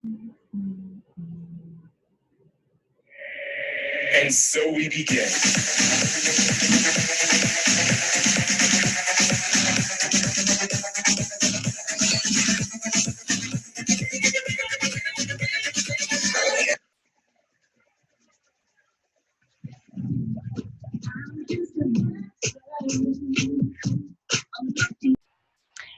And so we begin.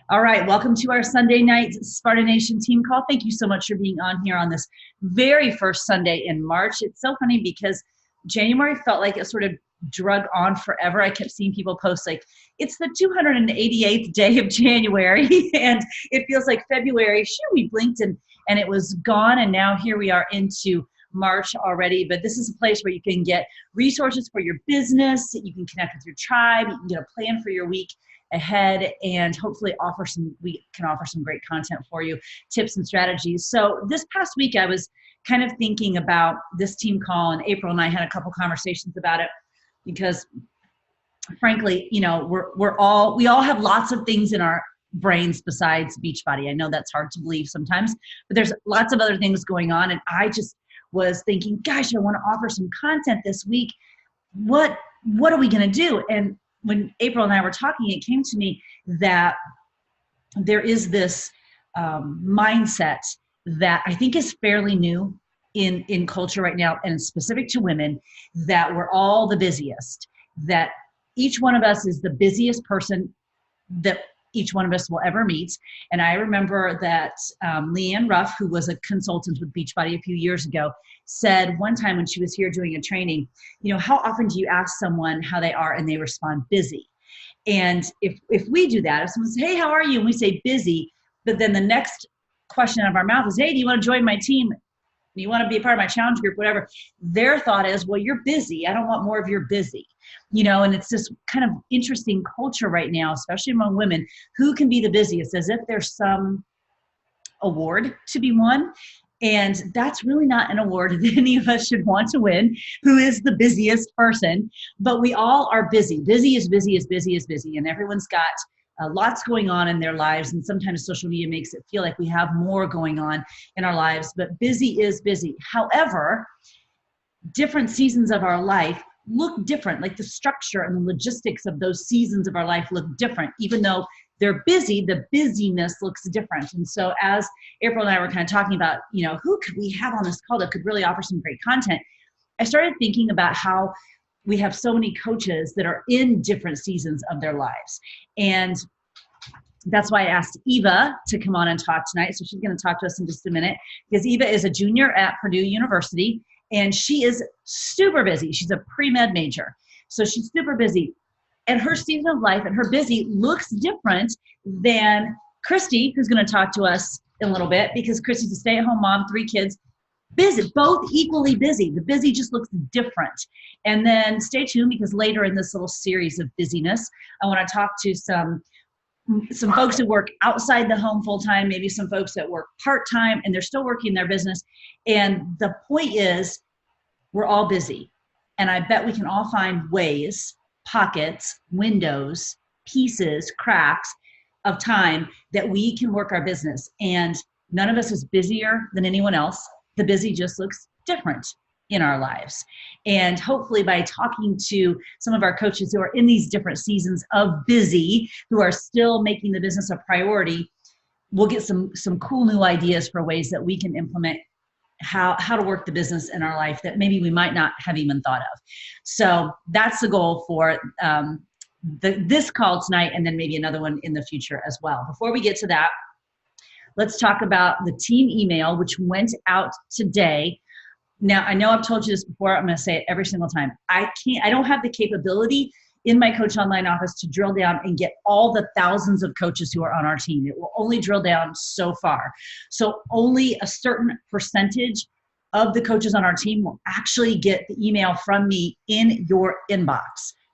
All right, welcome to our Sunday night Sparta Nation team call. Thank you so much for being on here on this very first Sunday in March. It's so funny because January felt like it sort of drug on forever. I kept seeing people post like, it's the 288th day of January, and it feels like February, sure, we blinked and it was gone, and now here we are into March already. But this is a place where you can get resources for your business, you can connect with your tribe, you can get a plan for your week ahead, and hopefully we can offer some great content for you, tips and strategies. So this past week I was kind of thinking about this team call, and April and I had a couple conversations about it because frankly, you know, we all have lots of things in our brains besides Beachbody. I know that's hard to believe sometimes, but there's lots of other things going on, and I just was thinking, gosh, I want to offer some content this week. What are we going to do? And when April and I were talking, it came to me that there is this mindset that I think is fairly new in culture right now, and specific to women, that we're all the busiest, that each one of us is the busiest person that each one of us will ever meet. And I remember that Leanne Ruff, who was a consultant with Beachbody a few years ago, said one time when she was here doing a training, you know, how often do you ask someone how they are and they respond busy? And if we do that, if someone says, hey, how are you? And we say busy, but then the next question out of our mouth is, hey, do you want to join my team? Do you want to be a part of my challenge group, whatever? Their thought is, well, you're busy. I don't want more of your busy. You know, and it's this kind of interesting culture right now, especially among women, who can be the busiest, as if there's some award to be won. And that's really not an award that any of us should want to win, who is the busiest person. But we all are busy. Busy is busy is busy is busy. And everyone's got lots going on in their lives. And sometimes social media makes it feel like we have more going on in our lives. But busy is busy. However, different seasons of our life look different. Like the structure and the logistics of those seasons of our life look different. Even though they're busy, the busyness looks different. And so as April and I were kind of talking about, you know, who could we have on this call that could really offer some great content, I started thinking about how we have so many coaches that are in different seasons of their lives. And that's why I asked Eva to come on and talk tonight. So she's going to talk to us in just a minute, because Eva is a junior at Purdue University, and she is super busy. She's a pre-med major. So she's super busy. And her season of life and her busy looks different than Christy, who's going to talk to us in a little bit, because Christy's a stay-at-home mom, 3 kids, busy, both equally busy. The busy just looks different. And then stay tuned, because later in this little series of busyness, I want to talk to some folks who work outside the home full-time, maybe some folks that work part-time and they're still working their business. And the point is, we're all busy. And I bet we can all find ways, pockets, windows, pieces, cracks of time that we can work our business. And none of us is busier than anyone else. The busy just looks different in our lives. And hopefully by talking to some of our coaches who are in these different seasons of busy, who are still making the business a priority, we'll get some cool new ideas for ways that we can implement how to work the business in our life that maybe we might not have even thought of. So that's the goal for this call tonight, and then maybe another one in the future as well. Before we get to that, let's talk about the team email, which went out today. Now, I know I've told you this before. I'm going to say it every single time. I don't have the capability in my Coach Online office to drill down and get all the thousands of coaches who are on our team. It will only drill down so far. So only a certain percentage of the coaches on our team will actually get the email from me in your inbox.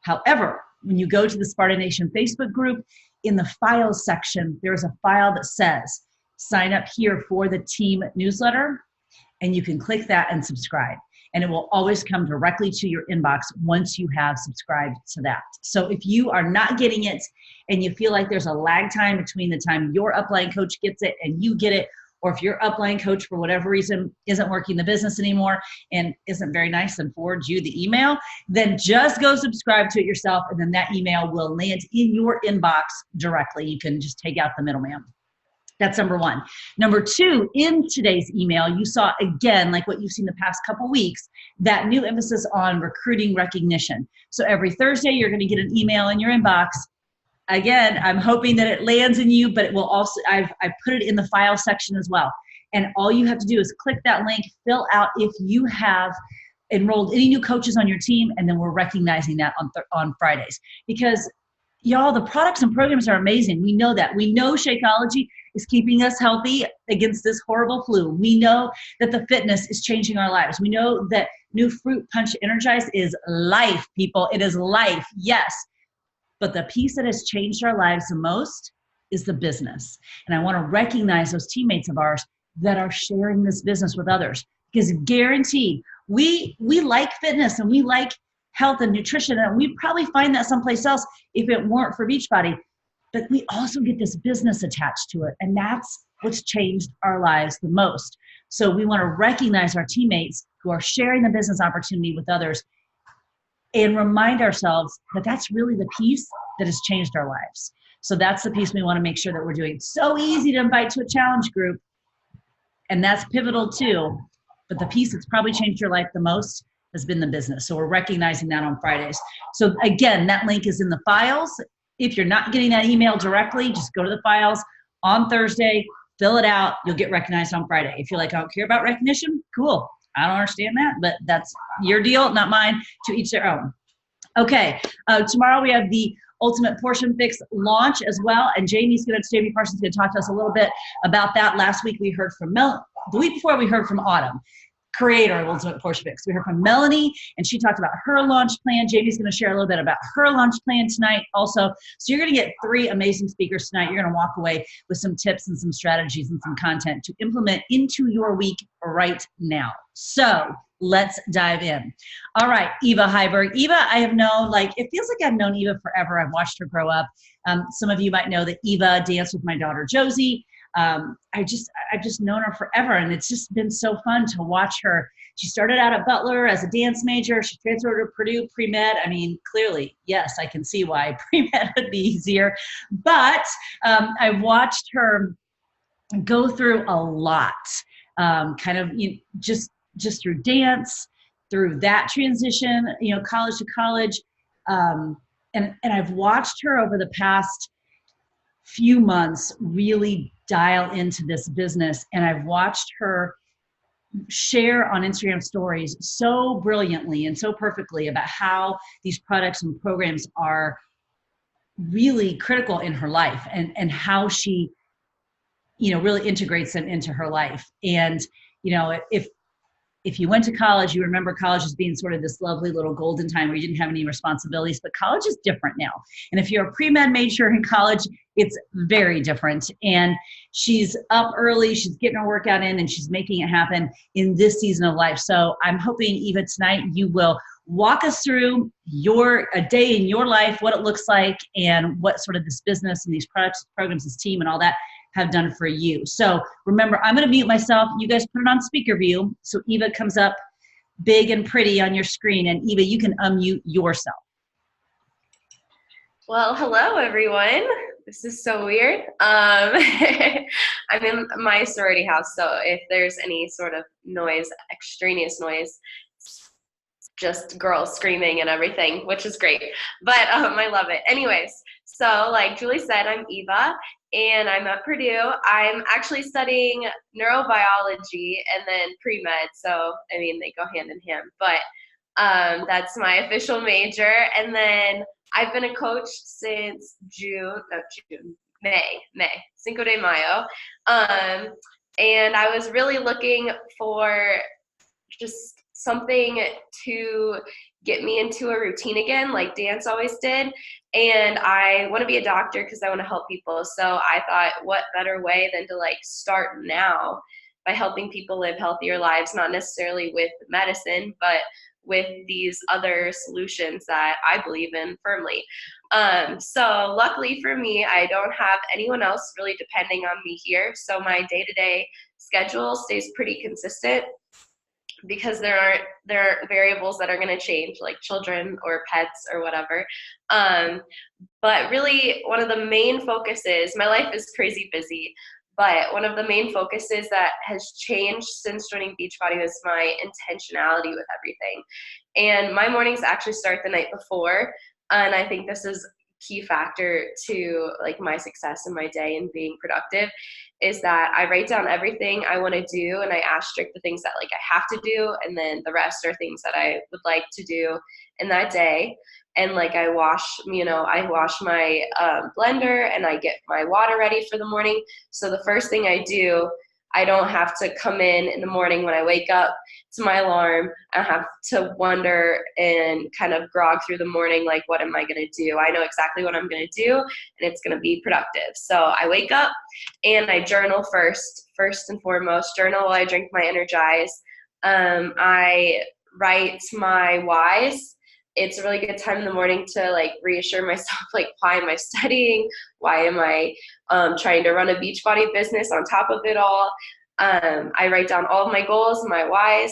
However, when you go to the Sparta Nation Facebook group, in the files section, there's a file that says, sign up here for the team newsletter, and you can click that and subscribe. And it will always come directly to your inbox once you have subscribed to that. So if you are not getting it and you feel like there's a lag time between the time your upline coach gets it and you get it, or if your upline coach for whatever reason isn't working the business anymore and isn't very nice and forwards you the email, then just go subscribe to it yourself, and then that email will land in your inbox directly. You can just take out the middleman. That's number one. Number two, in today's email, you saw again, like what you've seen the past couple weeks, that new emphasis on recruiting recognition. So every Thursday, you're going to get an email in your inbox. Again, I'm hoping that it lands in you, but it will also, I've put it in the file section as well. And all you have to do is click that link, fill out if you have enrolled any new coaches on your team, and then we're recognizing that on Fridays. Because y'all, the products and programs are amazing. We know that. We know Shakeology is keeping us healthy against this horrible flu. We know that the fitness is changing our lives. We know that new Fruit Punch Energize is life, people. It is life, yes. But the piece that has changed our lives the most is the business. And I want to recognize those teammates of ours that are sharing this business with others. Because guaranteed, we like fitness and we like health and nutrition, and we'd probably find that someplace else if it weren't for Beachbody. But we also get this business attached to it, and that's what's changed our lives the most. So we want to recognize our teammates who are sharing the business opportunity with others and remind ourselves that that's really the piece that has changed our lives. So that's the piece we want to make sure that we're doing. So easy to invite to a challenge group, and that's pivotal too. But the piece that's probably changed your life the most has been the business. So we're recognizing that on Fridays. So again, that link is in the files. If you're not getting that email directly, just go to the files on Thursday, fill it out, you'll get recognized on Friday. If you're like, I don't care about recognition, cool. I don't understand that, but that's your deal, not mine, to each their own. Okay, tomorrow we have the Ultimate Portion Fix launch as well, and Jamie Parsons is going to talk to us a little bit about that. Last week we heard from the week before we heard from Autumn, creator of Ultimate Portion Fix. We heard from Melanie, and she talked about her launch plan. Jamie's going to share a little bit about her launch plan tonight also. So you're going to get 3 amazing speakers tonight. You're going to walk away with some tips and some strategies and some content to implement into your week right now. So let's dive in. All right, Eva Highberg. Eva, I have known, it feels like I've known Eva forever. I've watched her grow up. Some of you might know that Eva danced with my daughter, Josie. I've just known her forever, and it's just been so fun to watch her. She started out at Butler as a dance major. She transferred to Purdue pre-med. I mean, clearly, yes, I can see why pre-med would be easier, but I watched her go through a lot, just through dance, through that transition, college to college, and I've watched her over the past few months really dial into this business, and I've watched her share on Instagram stories so brilliantly and so perfectly about how these products and programs are really critical in her life, and how she really integrates them into her life. And if you went to college, you remember college as being sort of this lovely little golden time where you didn't have any responsibilities, but college is different now. And if you're a pre-med major in college, it's very different. And she's up early, she's getting her workout in, and she's making it happen in this season of life. So I'm hoping, Eva, tonight you will walk us through a day in your life, what it looks like, and what sort of this business and these products, programs, this team, and all that have done for you. So remember, I'm going to mute myself. You guys put it on speaker view, so Eva comes up big and pretty on your screen. And Eva, you can unmute yourself. Well, hello everyone. This is so weird. I'm in my sorority house, so if there's any sort of noise, extraneous noise, just girls screaming and everything, which is great. But I love it. Anyways, so like Julie said, I'm Eva, and I'm at Purdue. I'm actually studying neurobiology and then pre-med, so I mean they go hand in hand. But that's my official major, and then I've been a coach since May, Cinco de Mayo, and I was really looking for just something to get me into a routine again, like dance always did. And I want to be a doctor because I want to help people. So I thought, what better way than to start now by helping people live healthier lives, not necessarily with medicine, but with these other solutions that I believe in firmly. So luckily for me, I don't have anyone else really depending on me here. So my day-to-day schedule stays pretty consistent, because there are variables that are going to change, like children or pets or whatever. But really, one of the main focuses, my life is crazy busy, but one of the main focuses that has changed since joining Beachbody was my intentionality with everything. And my mornings actually start the night before, and I think this is key factor to like my success in my day and being productive, is that I write down everything I want to do, and I asterisk the things that like I have to do, and then the rest are things that I would like to do in that day. And like I wash my blender, and I get my water ready for the morning. So the first thing I do, I don't have to come in the morning when I wake up to my alarm. I have to wonder and kind of grog through the morning, like, what am I going to do? I know exactly what I'm going to do, and it's going to be productive. So I wake up and I journal first and foremost. Journal while I drink my Energize. I write my whys. It's a really good time in the morning to like reassure myself, like, why am I studying? Why am I trying to run a Beachbody business on top of it all? I write down all of my goals, my whys,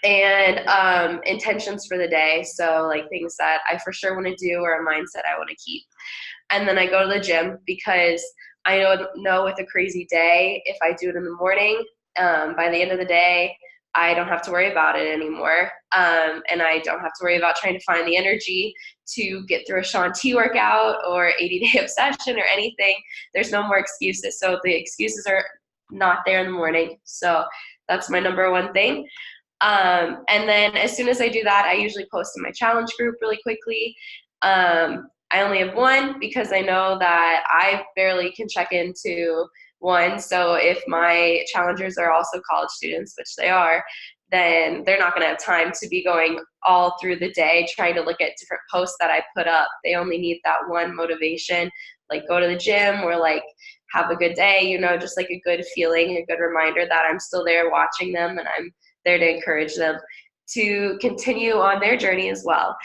and intentions for the day. So like things that I for sure want to do, or a mindset I want to keep. And then I go to the gym, because I know with a crazy day, if I do it in the morning, by the end of the day, I don't have to worry about it anymore. And I don't have to worry about trying to find the energy to get through a Shaun T workout or 80-day obsession or anything. There's no more excuses. So the excuses are not there in the morning. So that's my number one thing. And then as soon as I do that, I usually post in my challenge group really quickly. I only have one, because I know that I barely can check into one. So if my challengers are also college students, which they are, then they're not going to have time to be going all through the day trying to look at different posts that I put up. They only need that one motivation, like go to the gym, or like have a good day, just like a good feeling, a good reminder that I'm still there watching them, and I'm there to encourage them to continue on their journey as well.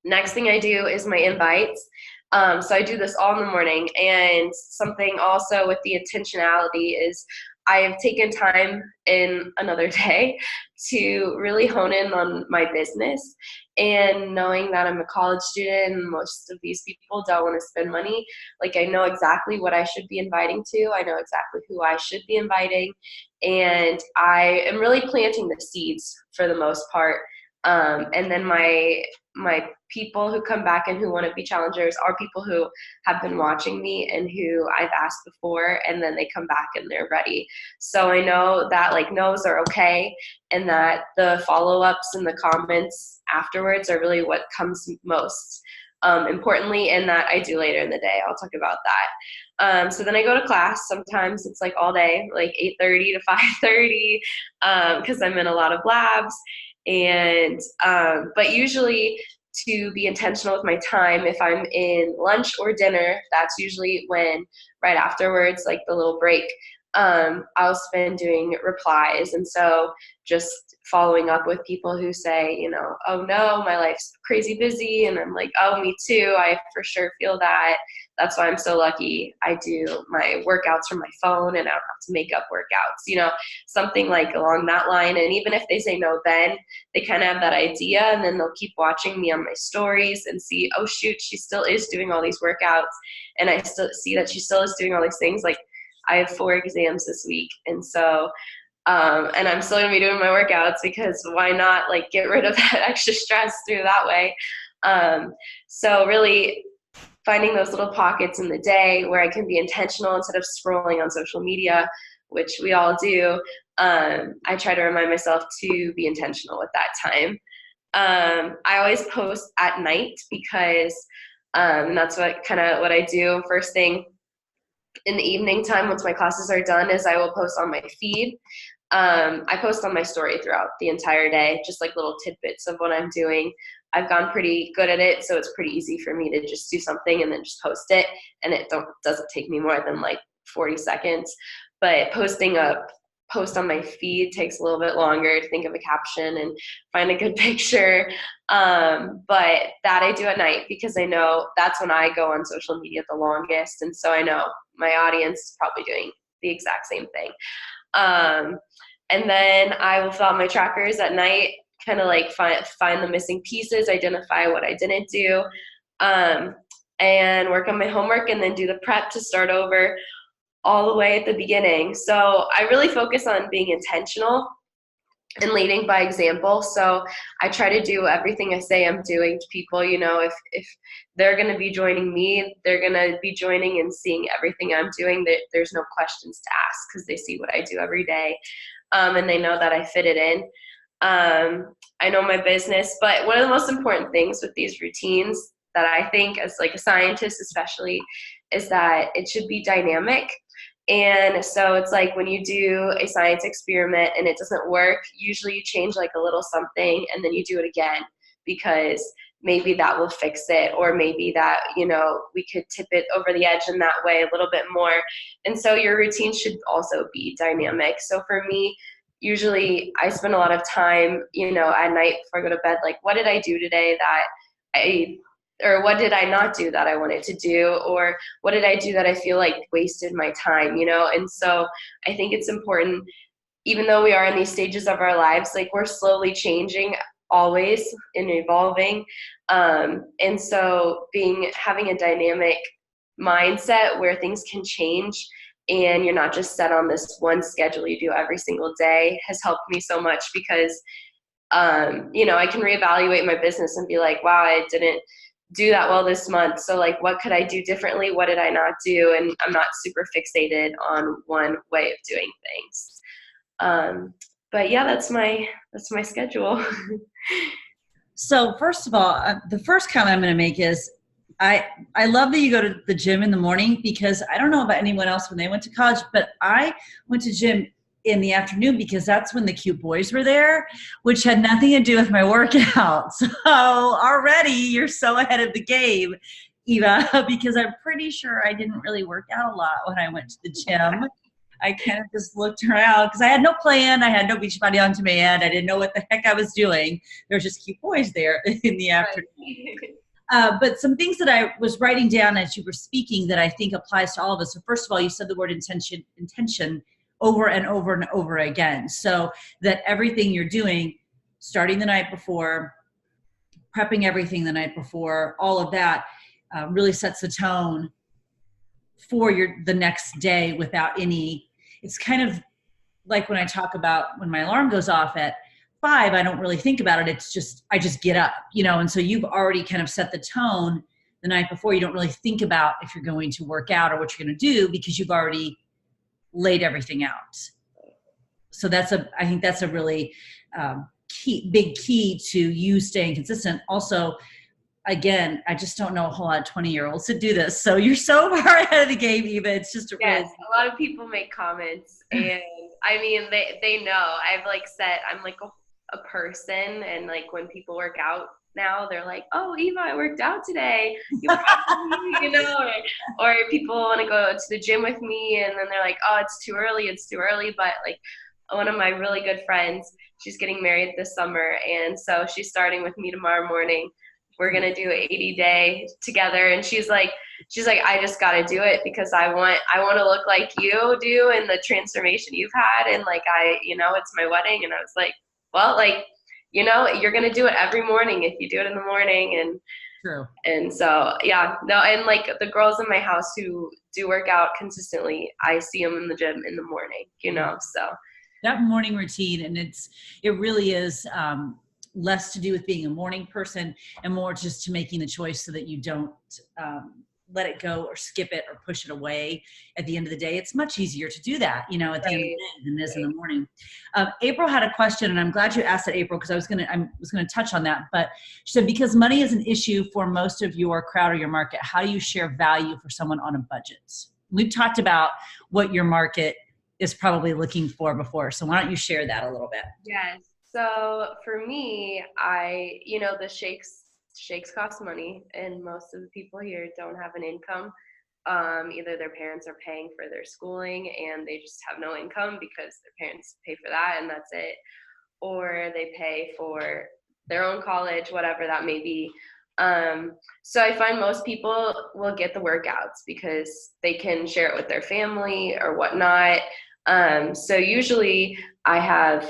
Next thing I do is my invites. So I do this all in the morning. And something also with the intentionality is I have taken time in another day to really hone in on my business. And knowing that I'm a college student and most of these people don't want to spend money, like I know exactly what I should be inviting to. I know exactly who I should be inviting. And I am really planting the seeds for the most part. And then my people who come back and who want to be challengers are people who have been watching me and who I've asked before, and then they come back and they're ready. So I know that like no's are okay, and that the follow-ups and the comments afterwards are really what comes most importantly, and that I do later in the day. I'll talk about that. So then I go to class. Sometimes it's like all day, like 8:30 to 5:30, because I'm in a lot of labs. And but usually, to be intentional with my time, if I'm in lunch or dinner, that's usually when right afterwards, like the little break, I'll spend doing replies. And so just following up with people who say, oh no, my life's crazy busy. And I'm like, oh, me too. I for sure feel that. That's why I'm so lucky. I do my workouts from my phone, and I don't have to make up workouts, something like along that line. And even if they say no, then they kind of have that idea, and then they'll keep watching me on my stories and see, oh shoot, she still is doing all these workouts. And I still see that she still is doing all these things. Like I have 4 exams this week. And so, and I'm still gonna be doing my workouts, because why not like get rid of that extra stress through that way? So really finding those little pockets in the day where I can be intentional instead of scrolling on social media, which we all do. I try to remind myself to be intentional with that time. I always post at night, because that's what I do first thing in the evening time. Once my classes are done, is I will post on my feed. I post on my story throughout the entire day, just like little tidbits of what I'm doing. I've gotten pretty good at it, so it's pretty easy for me to just do something and then just post it, and it doesn't take me more than like 40 seconds. But posting a post on my feed takes a little bit longer to think of a caption and find a good picture. But that I do at night, because I know that's when I go on social media the longest, and so I know my audience is probably doing the exact same thing. And then I will fill out my trackers at night, kind of like find the missing pieces, identify what I didn't do, and work on my homework, and then do the prep to start over all the way at the beginning. So I really focus on being intentional and leading by example. So I try to do everything I say I'm doing to people. You know, if they're going to be joining me, they're going to be joining and seeing everything I'm doing. There's no questions to ask because they see what I do every day, and they know that I fit it in. I know my business, but one of the most important things with these routines that I think as like a scientist especially is that it should be dynamic. And so it's like when you do a science experiment and it doesn't work, usually you change like a little something and then you do it again because maybe that will fix it, or maybe that, you know, we could tip it over the edge in that way a little bit more. And so your routine should also be dynamic. So for me, usually I spend a lot of time, you know, at night before I go to bed, like, what did I do today or what did I not do that I wanted to do? Or what did I do that I feel like wasted my time, you know? And so I think it's important, even though we are in these stages of our lives, like we're slowly changing always and evolving. And so having a dynamic mindset where things can change and you're not just set on this one schedule you do every single day has helped me so much because, you know, I can reevaluate my business and be like, wow, I didn't do that well this month. So like, what could I do differently? What did I not do? And I'm not super fixated on one way of doing things. But yeah, that's my schedule. So first of all, the first comment I'm going to make is I love that you go to the gym in the morning, because I don't know about anyone else when they went to college, but I went to gym in the afternoon because that's when the cute boys were there, which had nothing to do with my workout. So already you're so ahead of the game, Eva, because I'm pretty sure I didn't really work out a lot when I went to the gym. I kind of just looked around because I had no plan. I had no Beachbody on demand. I didn't know what the heck I was doing. There were just cute boys there in the afternoon. But some things that I was writing down as you were speaking that I think applies to all of us. So first of all, you said the word intention over and over and over again. So that everything you're doing, starting the night before, prepping everything the night before, all of that really sets the tone for the next day without any, it's kind of like when I talk about when my alarm goes off at 5, I don't really think about it. It's just, I just get up, you know? And so you've already kind of set the tone the night before. You don't really think about if you're going to work out or what you're going to do because you've already laid everything out. So I think that's a really big key to you staying consistent. Also, again, I just don't know a whole lot of 20-year-olds to do this. So you're so far ahead of the game, Eva. It's just a lot of people make comments, and I mean, they know. I've like said, I'm like a person, and like when people work out now, they're like, "Oh, Eva, I worked out today. You probably, you know," or people want to go to the gym with me, and then they're like, "Oh, it's too early. But like, one of my really good friends, she's getting married this summer, and so she's starting with me tomorrow morning. We're going to do an 80-day together. And she's like, I just got to do it because I want to look like you do and the transformation you've had. And like, you know, it's my wedding. And I was like, well, like, you know, you're going to do it every morning if you do it in the morning. And true. And so, yeah, no. And like the girls in my house who do work out consistently, I see them in the gym in the morning, you know, so. That morning routine, and it really is, less to do with being a morning person and more just to making the choice so that you don't let it go or skip it or push it away at the end of the day. It's much easier to do that, you know, at the end of the day than it is in the morning. April had a question, and I'm glad you asked that, April, because I was going to touch on that. But she said, because money is an issue for most of your crowd or your market, how do you share value for someone on a budget? We've talked about what your market is probably looking for before. So why don't you share that a little bit? Yes. So for me, you know, the shakes cost money, and most of the people here don't have an income. Either their parents are paying for their schooling and they just have no income because their parents pay for that and that's it, or they pay for their own college, whatever that may be. So I find most people will get the workouts because they can share it with their family or whatnot. So usually I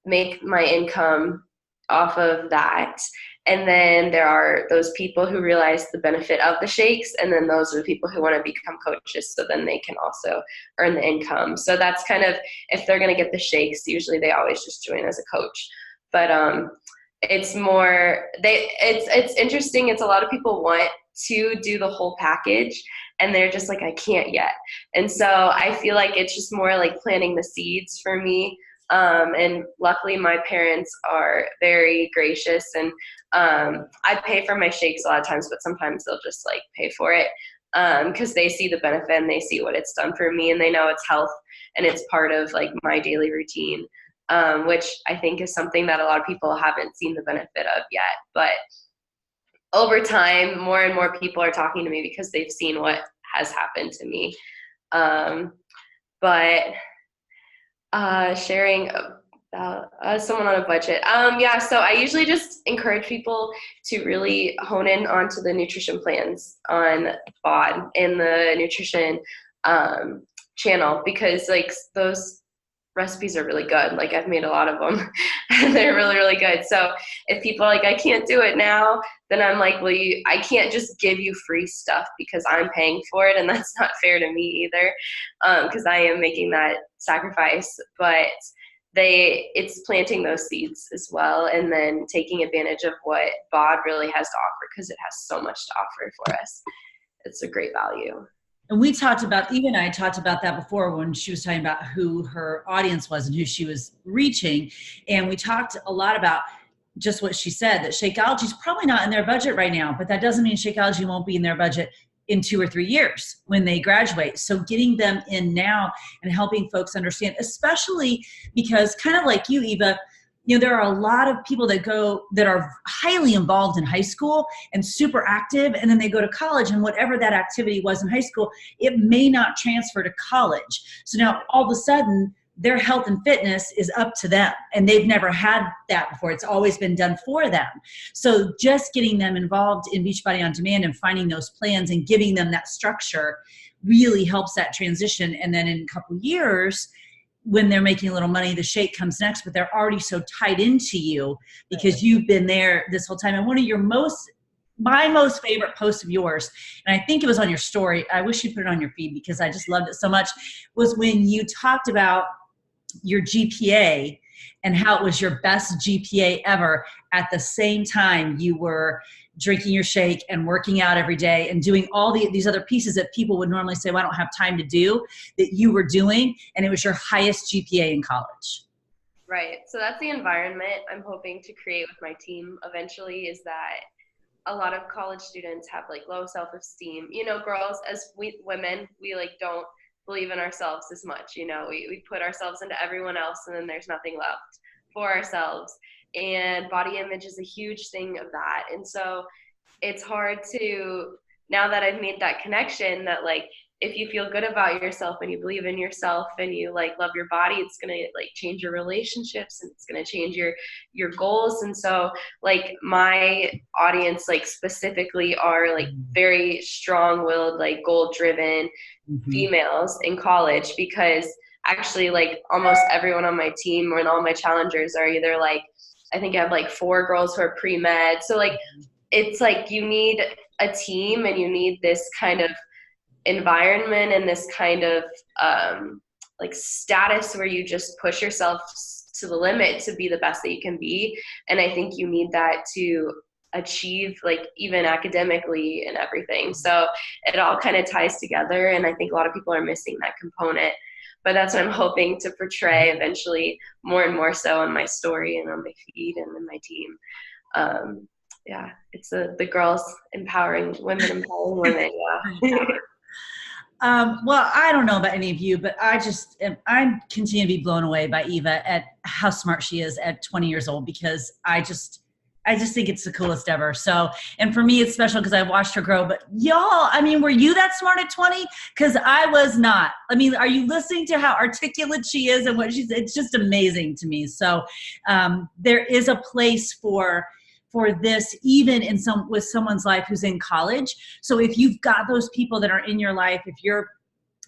make my income off of that. And then there are those people who realize the benefit of the shakes, and then those are the people who want to become coaches, so then they can also earn the income. So that's kind of, if they're going to get the shakes, usually they always just join as a coach. But it's more, it's interesting. It's a lot of people want to do the whole package, and they're just like, I can't yet. And so I feel like it's just more like planting the seeds for me. And luckily my parents are very gracious, and I pay for my shakes a lot of times, but sometimes they'll just like pay for it because they see the benefit and they see what it's done for me, and they know it's health and it's part of like my daily routine, which I think is something that a lot of people haven't seen the benefit of yet. But over time, more and more people are talking to me because they've seen what has happened to me. But sharing about someone on a budget. Yeah, so I usually just encourage people to really hone in onto the nutrition plans on BOD and the nutrition channel, because like those recipes are really good. Like I've made a lot of them and they're really, really good. So if people are like, I can't do it now, then I'm like, well, I can't just give you free stuff because I'm paying for it. And that's not fair to me either, because I am making that sacrifice. But it's planting those seeds as well, and then taking advantage of what BOD really has to offer, because it has so much to offer for us. It's a great value. And we talked about, Eva and I talked about that before when she was talking about who her audience was and who she was reaching. And we talked a lot about just what she said, that Shakeology is probably not in their budget right now, but that doesn't mean Shakeology won't be in their budget in 2 or 3 years when they graduate. So getting them in now and helping folks understand, especially because kind of like you, Eva, you know, there are a lot of people that are highly involved in high school and super active, and then they go to college, and whatever that activity was in high school, it may not transfer to college. So now all of a sudden their health and fitness is up to them, and they've never had that before. It's always been done for them. So just getting them involved in Beachbody On Demand and finding those plans and giving them that structure really helps that transition. And then in a couple of years, when they're making a little money, the shake comes next, but they're already so tied into you because you've been there this whole time. And one of my most favorite posts of yours, and I think it was on your story, I wish you put it on your feed because I just loved it so much, was when you talked about your GPA and how it was your best GPA ever. At the same time, you were drinking your shake and working out every day and doing all these other pieces that people would normally say, well, I don't have time to do, that you were doing, and it was your highest GPA in college. Right. So that's the environment I'm hoping to create with my team eventually, is that a lot of college students have like low self-esteem. You know, girls, as women, we like don't believe in ourselves as much. You know, we put ourselves into everyone else, and then there's nothing left for ourselves. And body image is a huge thing of that. And so it's hard to, now that I've made that connection, that like, if you feel good about yourself and you believe in yourself and you like love your body, it's going to like change your relationships, and it's going to change your goals. And so like my audience, like specifically, are like very strong-willed, like goal-driven females in college, because actually like almost everyone on my team and all my challengers are either like, I think I have like 4 girls who are pre-med. So like, it's like you need a team and you need this kind of environment and this kind of like status where you just push yourself to the limit to be the best that you can be. And I think you need that to achieve, like even academically and everything. So it all kind of ties together, and I think a lot of people are missing that component. But that's what I'm hoping to portray eventually more and more so on my story and on my feed and in my team. Yeah, it's the girls empowering women, empowering women. Yeah. Well, I don't know about any of you, but I continue to be blown away by Eva at how smart she is at 20 years old, because I just think it's the coolest ever. So, and for me, it's special because I watched her grow. But y'all, I mean, were you that smart at 20? Because I was not. I mean, are you listening to how articulate she is and what she's? It's just amazing to me. So, there is a place for for this, even with someone's life who's in college. So if you've got those people that are in your life, if you're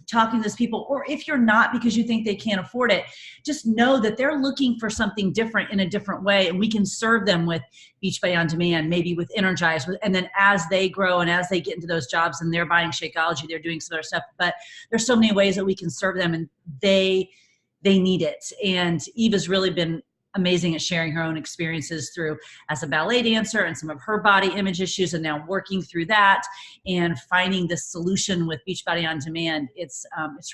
talking to those people, or if you're not because you think they can't afford it, just know that they're looking for something different in a different way, and we can serve them with Beachbody On Demand, maybe with Energize, and then as they grow and as they get into those jobs and they're buying Shakeology, they're doing some other stuff, but there's so many ways that we can serve them, and they need it. And Eva's really been amazing at sharing her own experiences through as a ballet dancer and some of her body image issues, and now working through that and finding this solution with Beachbody On Demand. It's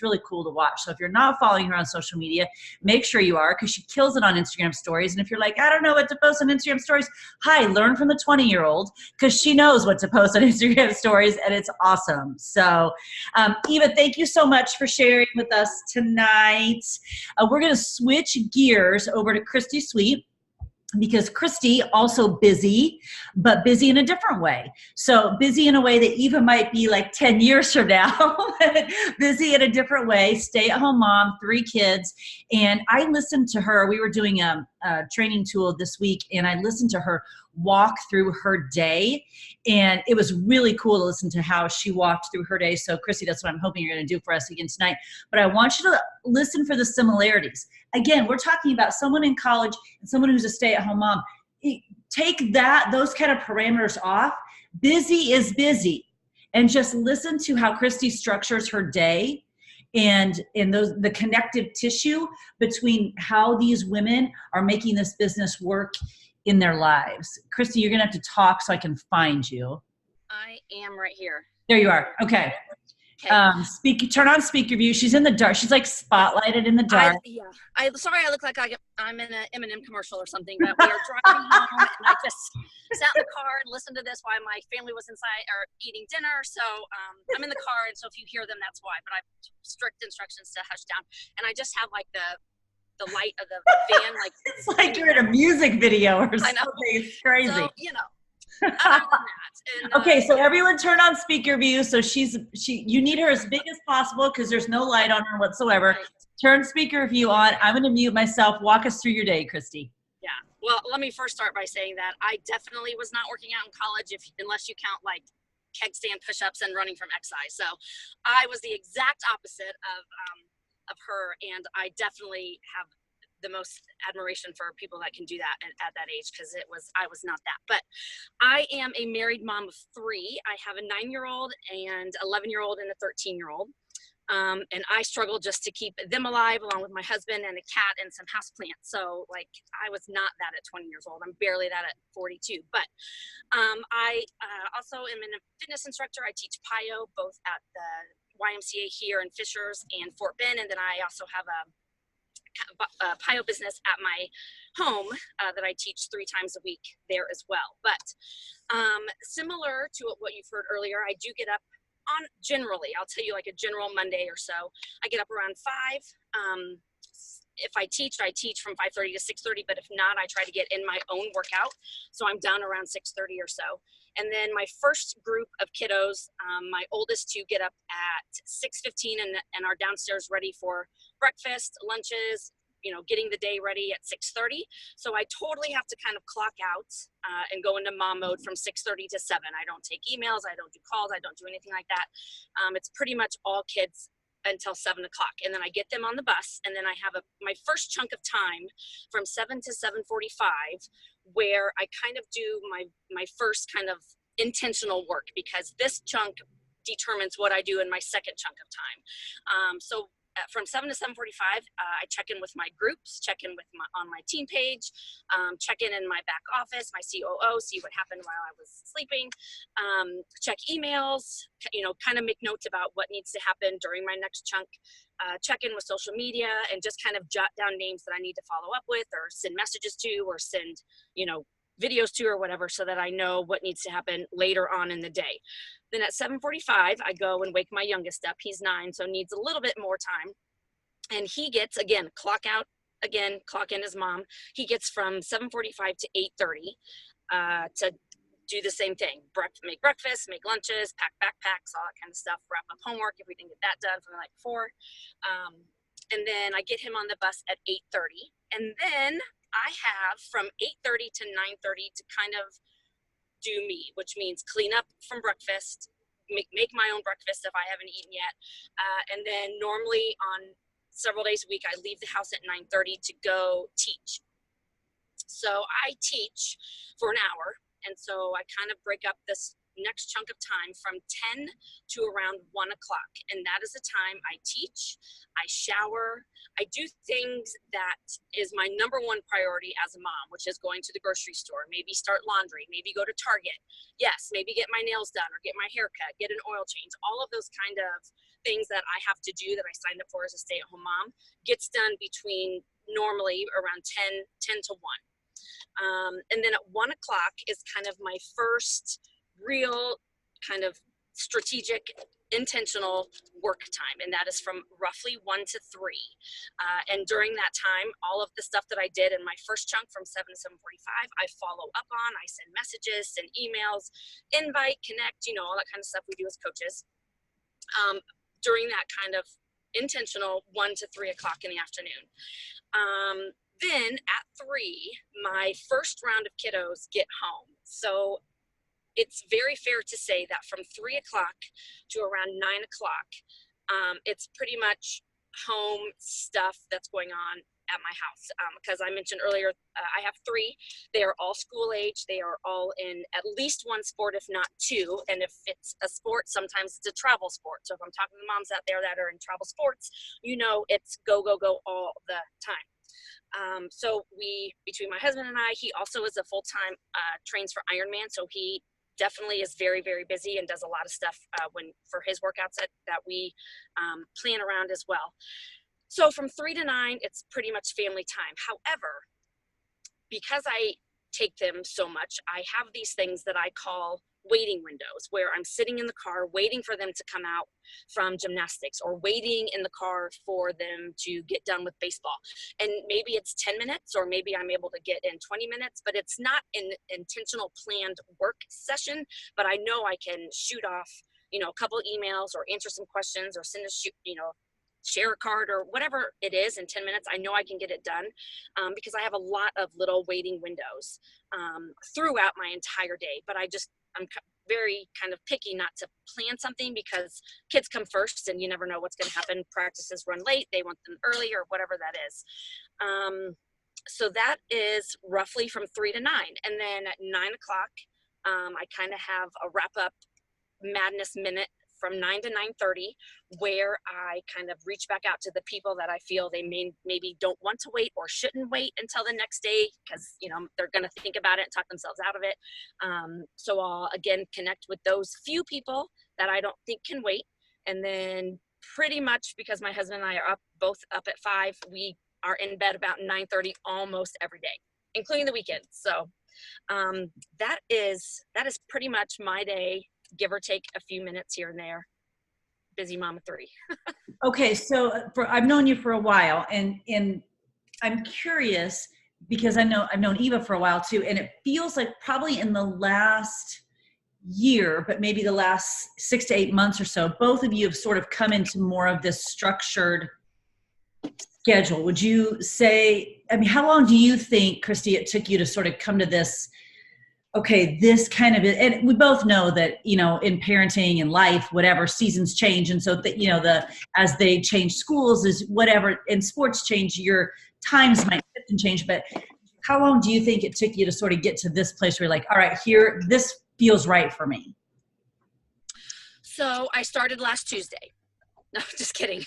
really cool to watch. So if you're not following her on social media, make sure you are, because she kills it on Instagram stories. And if you're like, I don't know what to post on Instagram stories, hi, learn from the 20-year-old, because she knows what to post on Instagram stories, and it's awesome. So Eva, thank you so much for sharing with us tonight. We're going to switch gears over to Christy Sweet, because Christy also busy, but busy in a different way. So busy in a way that Eva might be like 10 years from now, busy in a different way, stay-at-home mom, 3 kids. And I listened to her, we were doing a training tool this week, and I listened to her walk through her day. And it was really cool to listen to how she walked through her day. So Christy, that's what I'm hoping you're going to do for us again tonight. But I want you to listen for the similarities. Again, we're talking about someone in college and someone who's a stay-at-home mom. Take those kind of parameters off. Busy is busy. And just listen to how Christy structures her day, and the connective tissue between how these women are making this business work in their lives. Christy, you're gonna have to talk so I can find you. I am right here. There you are. Okay. Turn on speaker view. She's in the dark. She's like spotlighted in the dark. Sorry, I look like I'm in an M&M commercial or something, but we are driving home, and I just sat in the car and listened to this while my family was inside or eating dinner. So I'm in the car, and so if you hear them, that's why. But I have strict instructions to hush down, and I just have like the light of the van, like it's like you're in a music video or something. It's crazy. So, other than that. And, okay, so everyone turn on speaker view. So you need her as big as possible because there's no light on her whatsoever. Right. Turn speaker view on. I'm going to mute myself. Walk us through your day, Christy. Yeah. Well, let me first start by saying that I definitely was not working out in college unless you count like keg stand push-ups and running from exercise. So I was the exact opposite of her, and I definitely have the most admiration for people that can do that at that age, because I was not that. But I am a married mom of 3. I have a 9-year-old and 11-year-old and a 13-year-old. And I struggle just to keep them alive, along with my husband and a cat and some houseplants. So like, I was not that at 20 years old. I'm barely that at 42. But I also am a fitness instructor. I teach PIO both at the YMCA here in Fishers and Fort Bend. And then I also have a PIO business at my home that I teach 3 times a week there as well. But similar to what you've heard earlier, I do get up on generally, I'll tell you like a general Monday or so, I get up around 5. If I teach from 5:30 to 6:30, but if not, I try to get in my own workout. So I'm done around 6:30 or so. And then my first group of kiddos, my oldest 2 get up at 6:15 and are downstairs ready for breakfast, lunches, getting the day ready at 6:30. So I totally have to kind of clock out and go into mom mode from 6:30 to 7. I don't take emails. I don't do calls. I don't do anything like that. It's pretty much all kids until 7 o'clock. And then I get them on the bus. And then I have my first chunk of time from 7 to 7:45, where I kind of do my first kind of intentional work, because this chunk determines what I do in my second chunk of time. So from 7 to 7:45, I check in with my groups, check in on my team page, check in my back office, my COO, see what happened while I was sleeping, check emails, kind of make notes about what needs to happen during my next chunk, check in with social media, and just kind of jot down names that I need to follow up with or send messages to or send, videos to or whatever, so that I know what needs to happen later on in the day. Then at 7:45, I go and wake my youngest up. He's 9, so needs a little bit more time. And he gets, again, clock out, again, clock in his mom. He gets from 7:45 to 8:30 to do the same thing. Make breakfast, make lunches, pack backpacks, all that kind of stuff, wrap up homework if we didn't get that done from the night before. And then I get him on the bus at 8:30. And then I have from 8:30 to 9:30 to kind of do me, which means clean up from breakfast, make my own breakfast if I haven't eaten yet. And then normally on several days a week, I leave the house at 9:30 to go teach. So I teach for an hour. And so I kind of break up this next chunk of time from 10 to around 1 o'clock. And that is the time I teach, I shower, I do things that is my number one priority as a mom, which is going to the grocery store, maybe start laundry, maybe go to Target. Yes, maybe get my nails done or get my hair cut, get an oil change. All of those kind of things that I have to do that I signed up for as a stay-at-home mom gets done between normally around 10 to 1. And then at 1 o'clock is kind of my first real kind of strategic, intentional work time. And that is from roughly 1 to 3. And during that time, all of the stuff that I did in my first chunk from 7 to 7:45, I follow up on, I send messages, send emails, invite, connect, all that kind of stuff we do as coaches. During that kind of intentional 1 to 3 o'clock in the afternoon. Then at 3, my first round of kiddos get home. So it's very fair to say that from 3 o'clock to around 9 o'clock, it's pretty much home stuff that's going on at my house. Because I mentioned earlier, I have 3. They are all school age. They are all in at least one sport, if not 2. And if it's a sport, sometimes it's a travel sport. So if I'm talking to moms out there that are in travel sports, it's go, go, go all the time. So between my husband and I, he also is a full-time, trains for Ironman. So he definitely is very, very busy and does a lot of stuff for his workouts that we plan around as well. So from 3 to 9, it's pretty much family time. However, because I take them so much, I have these things that I call waiting windows, where I'm sitting in the car waiting for them to come out from gymnastics, or waiting in the car for them to get done with baseball. And maybe it's 10 minutes, or maybe I'm able to get in 20 minutes, but it's not an intentional planned work session, but I know I can shoot off, a couple of emails, or answer some questions, or share a card, or whatever it is in 10 minutes. I know I can get it done because I have a lot of little waiting windows throughout my entire day. But I'm very kind of picky not to plan something, because kids come first and you never know what's going to happen. Practices run late, they want them early, or whatever that is. So that is roughly from 3 to 9. And then at 9 o'clock, I kind of have a wrap up madness minute from 9 to 9:30, where I kind of reach back out to the people that I feel they maybe don't want to wait or shouldn't wait until the next day, because they're going to think about it and talk themselves out of it. So I'll again connect with those few people that I don't think can wait, and then pretty much, because my husband and I are both up at 5, we are in bed about 9:30 almost every day, including the weekends. So that is pretty much my day, give or take a few minutes here and there. Busy mama 3. Okay, so I've known you for a while, and I'm curious, because I've known Eva for a while too, and it feels like probably in the last year, but maybe the last 6 to 8 months or so, both of you have sort of come into more of this structured schedule. Would you say, how long do you think, Christy, it took you to sort of come to this, okay, this kind of, and we both know that, in parenting and life, whatever, seasons change. And so that, as they change schools is whatever, and sports change, your times might shift and change, but how long do you think it took you to sort of get to this place where you're like, all right, here, this feels right for me? So I started last Tuesday. No, just kidding.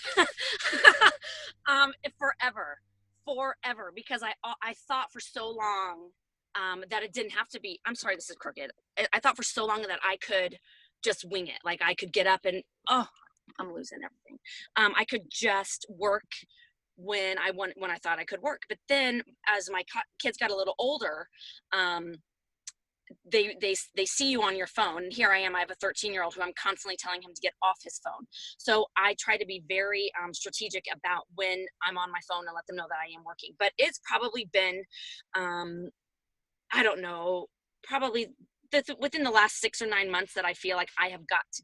Forever, because I thought for so long that it didn't have to be, I'm sorry, this is crooked. I thought for so long that I could just wing it. Like I could get up and, I'm losing everything. I could just work when I thought I could work. But then as my kids got a little older, they see you on your phone. And here I am, I have a 13-year-old who I'm constantly telling him to get off his phone. So I try to be very strategic about when I'm on my phone and let them know that I am working. But it's probably been, I don't know, probably within the last 6 or 9 months that I feel like I have got to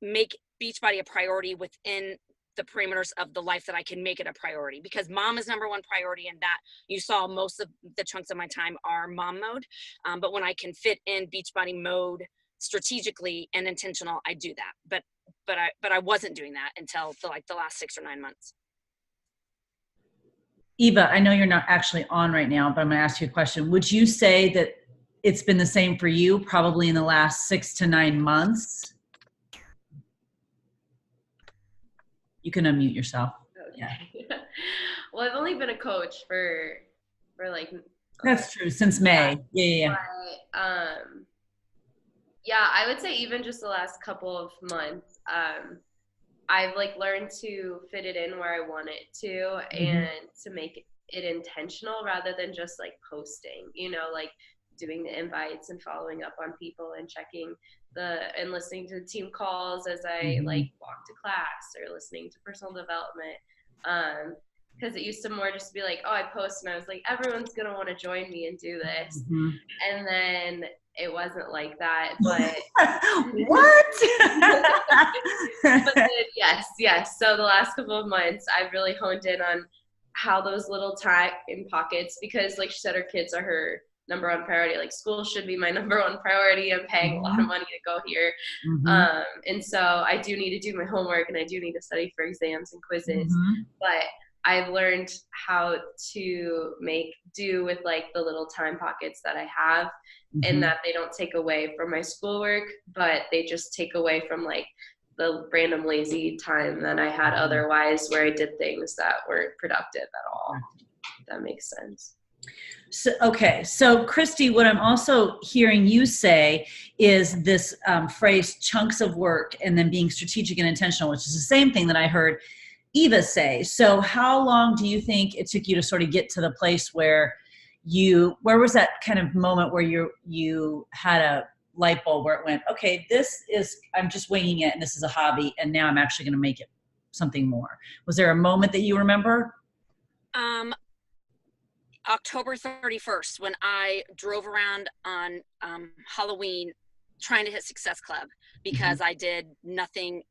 make Beachbody a priority within the parameters of the life that I can make it a priority, because mom is number one priority, and that you saw most of the chunks of my time are mom mode. But when I can fit in Beachbody mode strategically and intentional, I do that. But I wasn't doing that until the last 6 or 9 months. Eva, I know you're not actually on right now, but I'm going to ask you a question. Would you say that it's been the same for you probably in the last 6 to 9 months? You can unmute yourself. Okay. Well, I've only been a coach for like. That's true. Since May. Yeah. But, yeah, I would say even just the last couple of months, I've like learned to fit it in where I want it to, and to make it intentional rather than just like posting, you know, like doing the invites and following up on people and checking and listening to team calls as I like walk to class, or listening to personal development. Because it used to more just be like, oh, I post and I was like, everyone's going to want to join me and do this. And then it wasn't like that, but what? but then, yes. So the last couple of months, I've really honed in on how those little time pockets, because like she said, her kids are her number one priority. Like school should be my number one priority. I'm paying a lot of money to go here. And so I do need to do my homework, and I do need to study for exams and quizzes, but I've learned how to make do with like the little time pockets that I have, and that they don't take away from my schoolwork, but they just take away from like the random lazy time that I had otherwise, where I did things that weren't productive at all. If that makes sense. So, okay. So Christy, what I'm also hearing you say is this phrase, chunks of work, and then being strategic and intentional, which is the same thing that I heard Eva say. So how long do you think it took you to sort of get to the place where where was that kind of moment where you had a light bulb where it went, okay, I'm just winging it, and this is a hobby, and now I'm actually going to make it something more? Was there a moment that you remember? October 31st, when I drove around on Halloween trying to hit Success Club, because I did nothing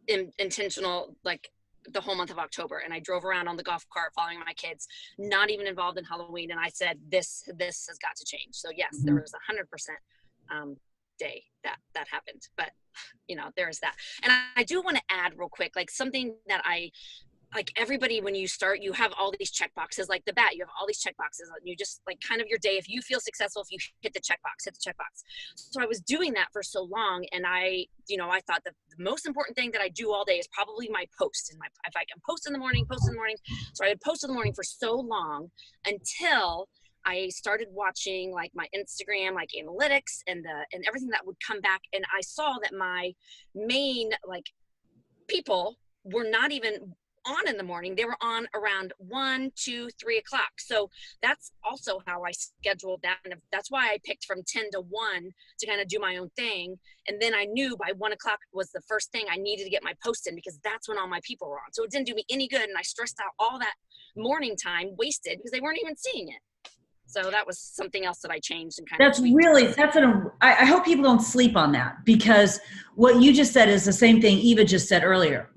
intentional like the whole month of October, and I drove around on the golf cart following my kids, not even involved in Halloween, and I said this has got to change. So yes, there was 100% day that happened, but you know, there's that. And I do want to add real quick, like something that like everybody, when you start, you have all these check boxes, like the bat, you have all these check boxes, and you just like kind of your day, if you feel successful, if you hit the check box. So I was doing that for so long, and I thought that the most important thing that I do all day is probably my post, and if I can post in the morning. So I would post in the morning for so long until I started watching like my Instagram, like analytics and everything that would come back. And I saw that my main like people were not even on in the morning. They were on around 1, 2, 3 o'clock. So that's also how I scheduled that. And that's why I picked from 10 to 1 to kind of do my own thing. And then I knew by 1 o'clock was the first thing I needed to get my post in, because that's when all my people were on. So it didn't do me any good. And I stressed out all that morning time wasted because they weren't even seeing it. So that was something else that I changed and kind of. I hope people don't sleep on that, because what you just said is the same thing Eva just said earlier.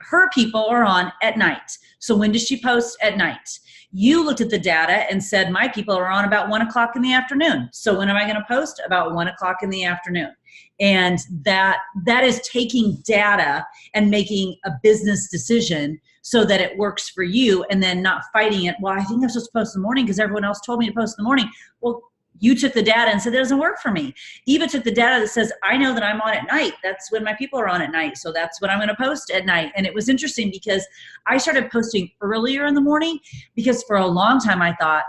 Her people are on at night. So when does she post? At night. You looked at the data and said, my people are on about 1 o'clock in the afternoon. So when am I going to post? About 1 o'clock in the afternoon. And that is taking data and making a business decision so that it works for you, and then not fighting it. Well, I think I'm supposed to post in the morning because everyone else told me to post in the morning. Well, you took the data and said that doesn't work for me. Eva took the data that says, I know that I'm on at night. That's when my people are on at night. So that's when I'm going to post at night. And it was interesting because I started posting earlier in the morning, because for a long time I thought,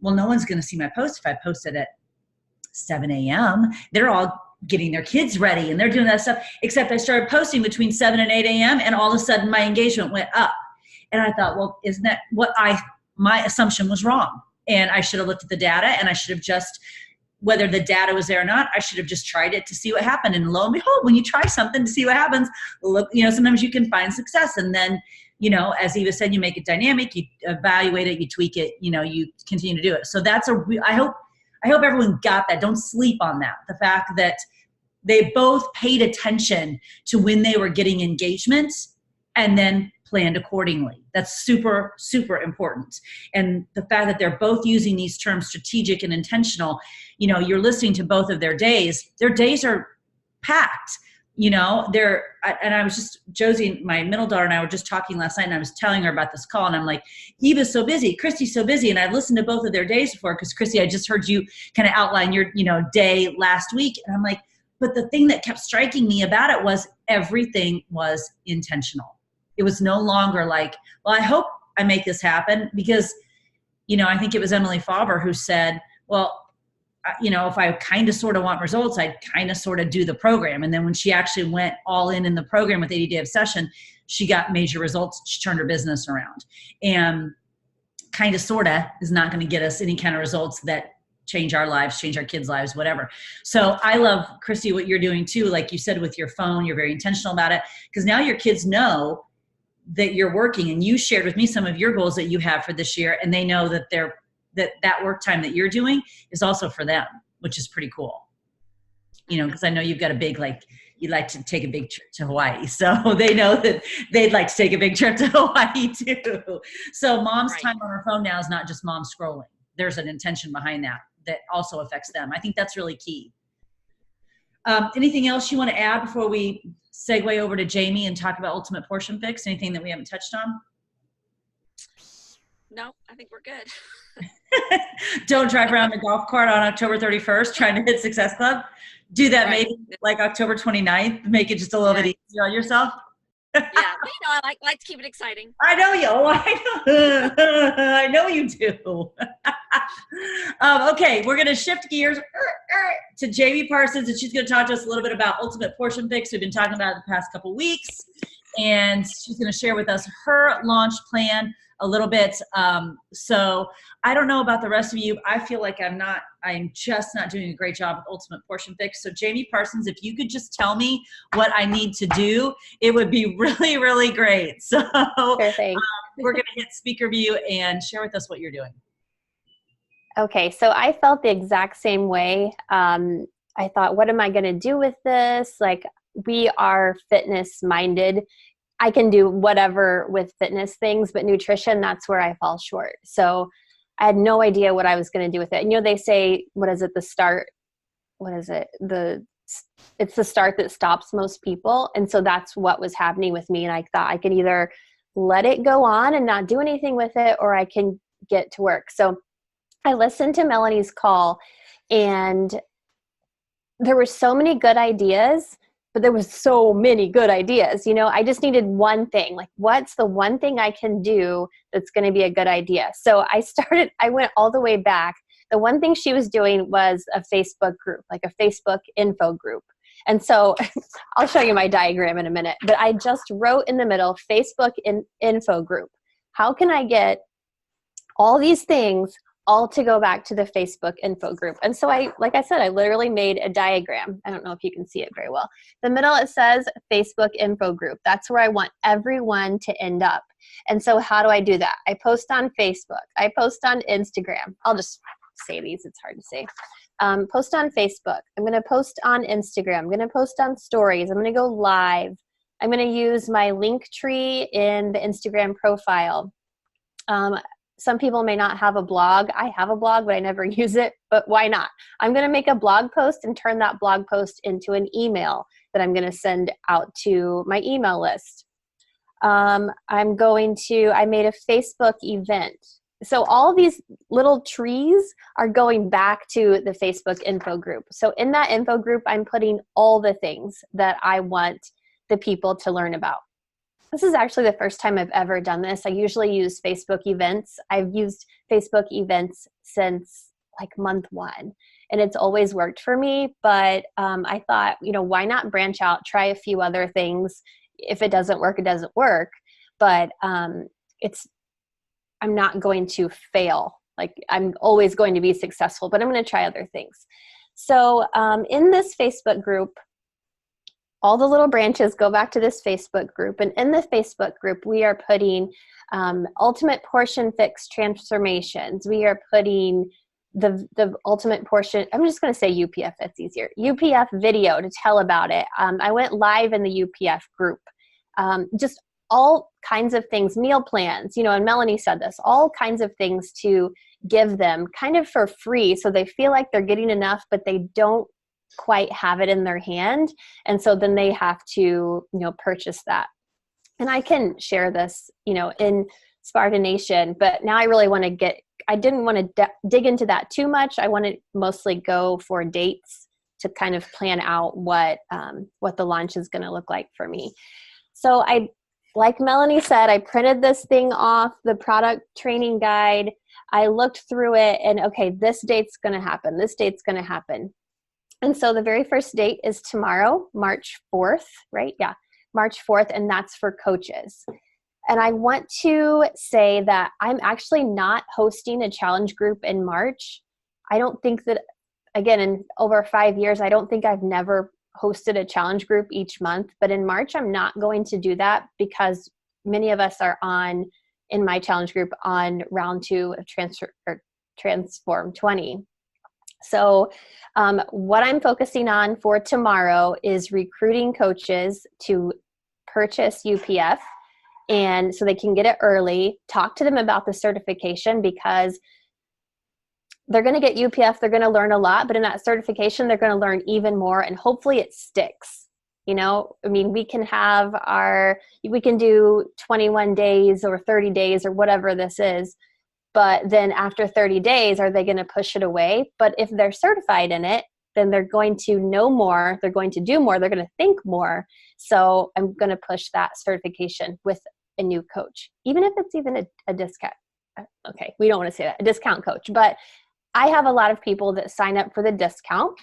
well, no one's going to see my post if I posted at 7 a.m. They're all getting their kids ready and they're doing that stuff, except I started posting between 7 and 8 a.m. and all of a sudden my engagement went up. And I thought, well, isn't that my assumption was wrong. And I should have looked at the data, and I should have just, whether the data was there or not, I should have just tried it to see what happened. And lo and behold, when you try something to see what happens, look, sometimes you can find success. And then, as Eva said, you make it dynamic, you evaluate it, you tweak it, you continue to do it. So that's I hope everyone got that. Don't sleep on that. The fact that they both paid attention to when they were getting engagement and then planned accordingly. That's super, super important. And the fact that they're both using these terms, strategic and intentional, you know, you're listening to both of their days are packed. You know, and I was just, Josie, my middle daughter, and I were just talking last night, and I was telling her about this call, and I'm like, Eva's so busy, Christy's so busy, and I've listened to both of their days before, because Christy, I just heard you kind of outline your, you know, day last week, and I'm like, but the thing that kept striking me about it was everything was intentional. It was no longer like, well, I hope I make this happen, because, you know, I think it was Emily Faber who said, well, you know, if I kind of sort of want results, I'd kind of sort of do the program. And then when she actually went all in the program with 80 Day Obsession, she got major results. She turned her business around. And kind of sort of is not going to get us any kind of results that change our lives, change our kids' lives, whatever. So I love, Christy, what you're doing too. Like you said, with your phone, you're very intentional about it, because now your kids know that you're working, and you shared with me some of your goals that you have for this year. And they know that that work time that you're doing is also for them, which is pretty cool. You know, because I know you've got a big, like, you'd like to take a big trip to Hawaii. So they know that they'd like to take a big trip to Hawaii too. So mom's time on her phone now is not just mom scrolling. There's an intention behind that also affects them. I think that's really key. Anything else you want to add before we segue over to Jamie and talk about Ultimate Portion Fix? Anything that we haven't touched on? No, I think we're good. Don't drive around the golf cart on October 31st trying to hit Success Club. Do that maybe like October 29th. Make it just a little bit easier on yourself. Yeah, but, you know, I like to keep it exciting. I know you. I know you do. Okay, we're going to shift gears to Jamie Parsons, and she's going to talk to us a little bit about Ultimate Portion Fix. We've been talking about it the past couple weeks, and she's going to share with us her launch plan a little bit. So I don't know about the rest of you. I feel like I'm just not doing a great job with Ultimate Portion Fix. So Jamie Parsons, if you could just tell me what I need to do, it would be really, really great. So Sure thing. We're going to hit speaker view and share with us what you're doing. Okay, so I felt the exact same way. I thought, what am I going to do with this? Like, we are fitness minded. I can do whatever with fitness things, but nutrition, that's where I fall short. So I had no idea what I was going to do with it. And, you know, they say, what is it? The start, what is it? It's the start that stops most people. And so that's what was happening with me. And I thought I could either let it go on and not do anything with it, or I can get to work. So I listened to Melanie's call, and there were so many good ideas, but there was so many good ideas. You know, I just needed one thing. Like, what's the one thing I can do that's going to be a good idea? So I went all the way back. The one thing she was doing was a Facebook group, like a Facebook info group. And so I'll show you my diagram in a minute, but I just wrote in the middle, Facebook info group. How can I get all these things all to go back to the Facebook info group? And so like I said, I literally made a diagram. I don't know if you can see it very well. The middle, it says Facebook info group. That's where I want everyone to end up. And so how do I do that? I post on Facebook. I post on Instagram. I'll just say these. It's hard to say. Post on Facebook. I'm going to post on Instagram. I'm going to post on stories. I'm going to go live. I'm going to use my link tree in the Instagram profile. Some people may not have a blog. I have a blog, but I never use it. But why not? I'm going to make a blog post and turn that blog post into an email that I'm going to send out to my email list. I made a Facebook event. So all these little trees are going back to the Facebook info group. So in that info group, I'm putting all the things that I want the people to learn about. This is actually the first time I've ever done this. I usually use Facebook events. I've used Facebook events since like month 1, and it's always worked for me. But I thought, you know, why not branch out, try a few other things? If it doesn't work, it doesn't work. But I'm not going to fail. Like, I'm always going to be successful, but I'm going to try other things. So in this Facebook group, all the little branches go back to this Facebook group. And in the Facebook group, we are putting Ultimate Portion Fix transformations. We are putting the ultimate portion, I'm just going to say UPF, that's easier. UPF video to tell about it. I went live in the UPF group. Just all kinds of things, meal plans, and Melanie said this, all kinds of things to give them kind of for free. So they feel like they're getting enough, but they don't quite have it in their hand. And so then they have to, purchase that. And I can share this, in Sparta Nation, but now I really want to I didn't want to dig into that too much. I want to mostly go for dates to kind of plan out what the launch is going to look like for me. So like Melanie said, I printed this thing off, the product training guide. I looked through it and okay, this date's going to happen. This date's going to happen. And so the very first date is tomorrow, March 4th, right? Yeah, March 4th, and that's for coaches. And I want to say that I'm actually not hosting a challenge group in March. I don't think that, again, in over 5 years, I don't think I've never hosted a challenge group each month. But in March, I'm not going to do that because many of us are in my challenge group on round 2 of Transform 20. So what I'm focusing on for tomorrow is recruiting coaches to purchase UPF. And so they can get it early, talk to them about the certification because they're going to get UPF, they're going to learn a lot, but in that certification, they're going to learn even more and hopefully it sticks. We can do 21 days or 30 days or whatever this is, but then after 30 days, are they going to push it away? But if they're certified in it, then they're going to know more, they're going to do more, they're going to think more. So I'm going to push that certification with a new coach, even if it's even a discount. Okay, we don't want to say that, a discount coach, but I have a lot of people that sign up for the discount.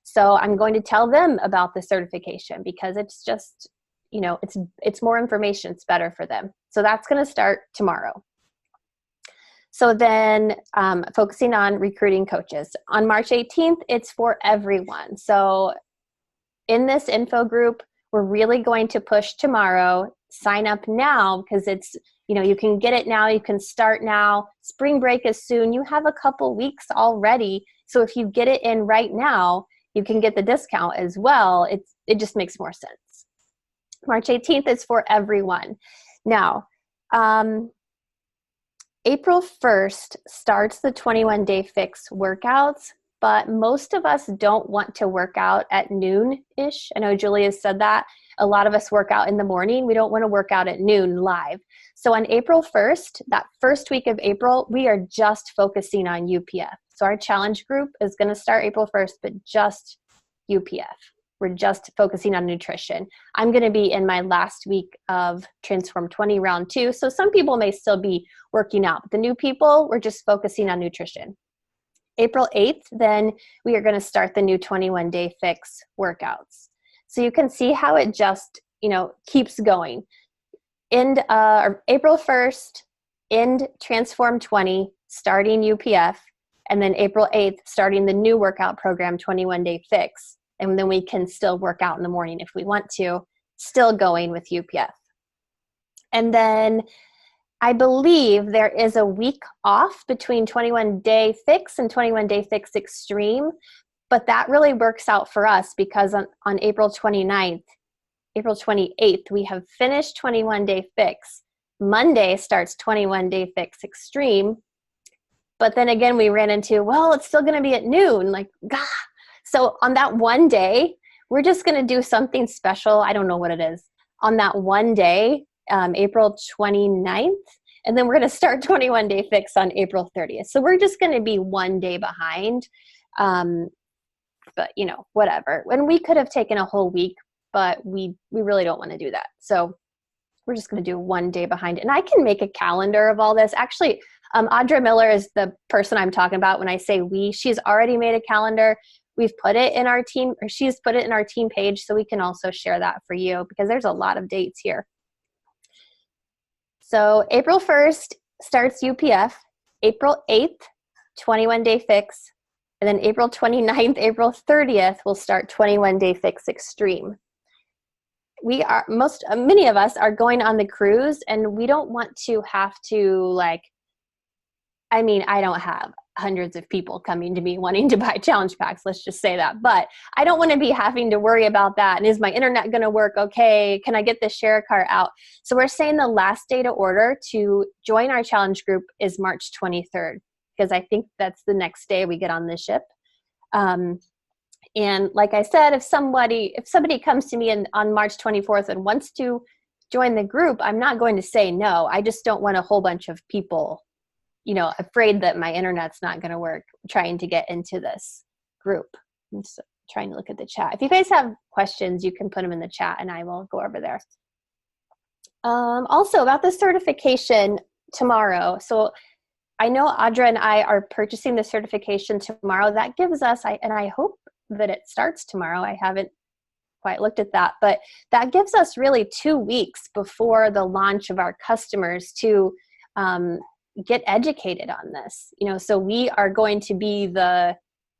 So I'm going to tell them about the certification because it's just, it's more information. It's better for them. So that's going to start tomorrow. So then focusing on recruiting coaches. On March 18th, it's for everyone. So in this info group, we're really going to push tomorrow. Sign up now because it's, you can get it now. You can start now. Spring break is soon. You have a couple weeks already. So if you get it in right now, you can get the discount as well. It just makes more sense. March 18th is for everyone. Now, April 1st starts the 21-day fix workouts, but most of us don't want to work out at noon-ish. I know Julia said that. A lot of us work out in the morning. We don't want to work out at noon live. So on April 1st, that first week of April, we are just focusing on UPF. So our challenge group is going to start April 1st, but just UPF. We're just focusing on nutrition. I'm going to be in my last week of Transform 20 round 2. So some people may still be working out. But the new people, we're just focusing on nutrition. April 8th, then we are going to start the new 21-day fix workouts. So you can see how it just, keeps going. April 1st, end Transform 20, starting UPF, and then April 8th, starting the new workout program, 21-day fix. And then we can still work out in the morning if we want to, still going with UPF. And then I believe there is a week off between 21-day fix and 21-day fix extreme, but that really works out for us because on April 29th, April 28th, we have finished 21-day fix. Monday starts 21-day fix extreme. But then again, we ran into, it's still going to be at noon. So on that one day, we're just going to do something special. I don't know what it is. On that one day, April 29th, and then we're going to start 21-day fix on April 30th. So we're just going to be one day behind. But, whatever. And we could have taken a whole week, but we really don't want to do that. So we're just going to do one day behind. And I can make a calendar of all this. Actually, Audra Miller is the person I'm talking about when I say we. She's already made a calendar. We've put it in our team, or she's put it in our team page, so we can also share that for you because there's a lot of dates here. So April 1st starts UPF, April 8th, 21-day fix, and then April 29th, April 30th, we'll start 21-day fix extreme. Many of us are going on the cruise, and we don't want to have to I don't have hundreds of people coming to me wanting to buy challenge packs. Let's just say that. But I don't want to be having to worry about that. And is my internet going to work? Okay. Can I get the share cart out? So we're saying the last day to order to join our challenge group is March 23rd, because I think that's the next day we get on the ship. And like I said, if somebody comes to me on March 24th and wants to join the group, I'm not going to say no. I just don't want a whole bunch of people, afraid that my internet's not going to work, trying to get into this group. I'm just trying to look at the chat. If you guys have questions, you can put them in the chat and I will go over there. Also about the certification tomorrow. So I know Audra and I are purchasing the certification tomorrow. That gives us, and I hope that it starts tomorrow. I haven't quite looked at that, but that gives us really 2 weeks before the launch of our customers to get educated on this. So we are going to be the